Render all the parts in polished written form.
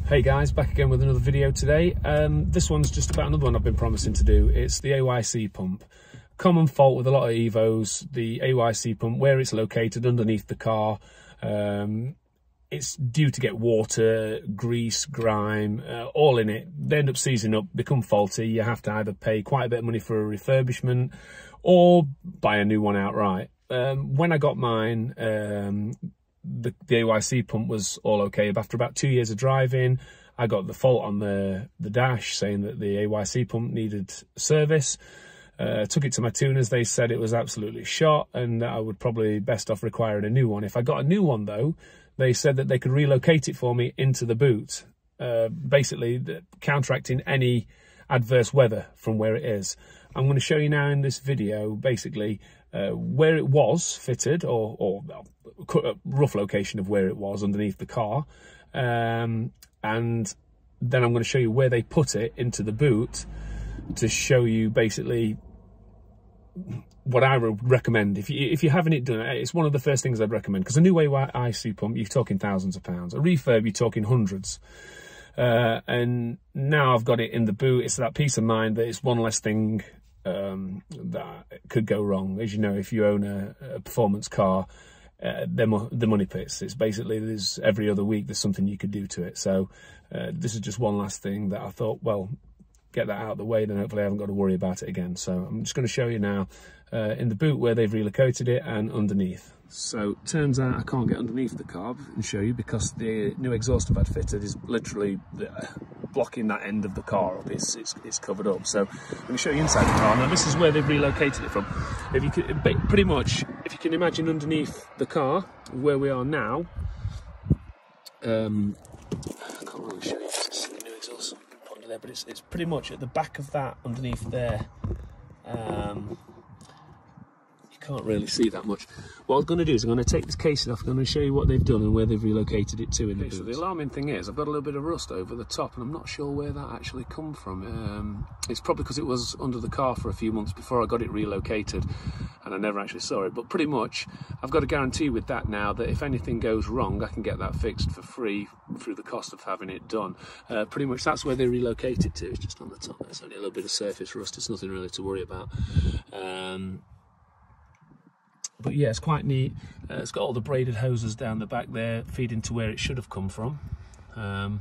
Hey guys, back again with another video today. This one's just about another one I've been promising to do. It's the AYC pump. Common fault with a lot of Evos, the AYC pump, where it's located underneath the car, it's due to get water, grease, grime, all in it. They end up seizing up, become faulty. You have to either pay quite a bit of money for a refurbishment or buy a new one outright. When I got mine, the AYC pump was all okay. After about 2 years of driving, I got the fault on the dash saying that the AYC pump needed service. Took it to my tuners. They said it was absolutely shot and that I would probably best off requiring a new one. If I got a new one though, they said that they could relocate it for me into the boot, basically counteracting any adverse weather from where it is. I'm going to show you now in this video basically where it was fitted, or a rough location of where it was underneath the car, and then I'm going to show you where they put it into the boot to show you basically what I would recommend. If you're having it done, it's one of the first things I'd recommend, because a new AYC pump, you're talking thousands of pounds. A refurb, you're talking hundreds. And now I've got it in the boot. It's that peace of mind that it's one less thing that could go wrong. As you know, if you own a performance car, the money pits. It's basically, there's every other week there's something you could do to it. So this is just one last thing that I thought, well, get that out of the way, then hopefully I haven't got to worry about it again. So I'm just going to show you now in the boot where they've relocated it and underneath. So turns out I can't get underneath the car and show you because the new exhaust I've had fitted is literally blocking that end of the car up. It's covered up. So I'm going to show you inside the car. Now this is where they've relocated it from. If you could, pretty much, if you can imagine underneath the car where we are now, I can't really show you this new exhaust under there, but it's pretty much at the back of that underneath there. Can't really see that much. What I'm going to do is I'm going to take this casing off. I'm going to show you what they've done and where they've relocated it to in the boot. So the alarming thing is I've got a little bit of rust over the top and I'm not sure where that actually come from. It's probably because it was under the car for a few months before I got it relocated and I never actually saw it. But pretty much I've got a guarantee with that now that if anything goes wrong I can get that fixed for free through the cost of having it done. Pretty much that's where they relocated to. It's just on the top. There's only a little bit of surface rust. It's nothing really to worry about. But yeah, it's quite neat. It's got all the braided hoses down the back there, feeding to where it should have come from. As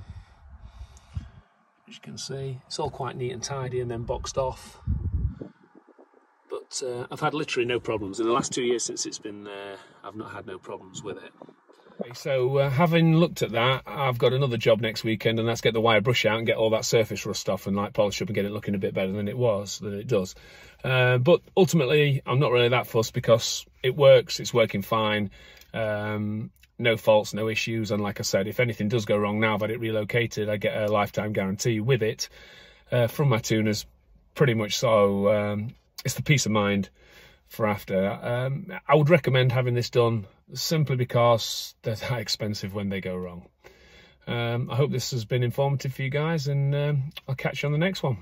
you can see, it's all quite neat and tidy and then boxed off. But I've had literally no problems. In the last 2 years since it's been there, I've not had no problems with it. So having looked at that, I've got another job next weekend, and that's get the wire brush out and get all that surface rust off and like polish up and get it looking a bit better than it does. But ultimately, I'm not really that fussed because it works. It's working fine. No faults, no issues. And like I said, if anything does go wrong now I've had it relocated, I get a lifetime guarantee with it from my tuners, pretty much. So it's the peace of mind for after. I would recommend having this done simply because they're that expensive when they go wrong. I hope this has been informative for you guys, and I'll catch you on the next one.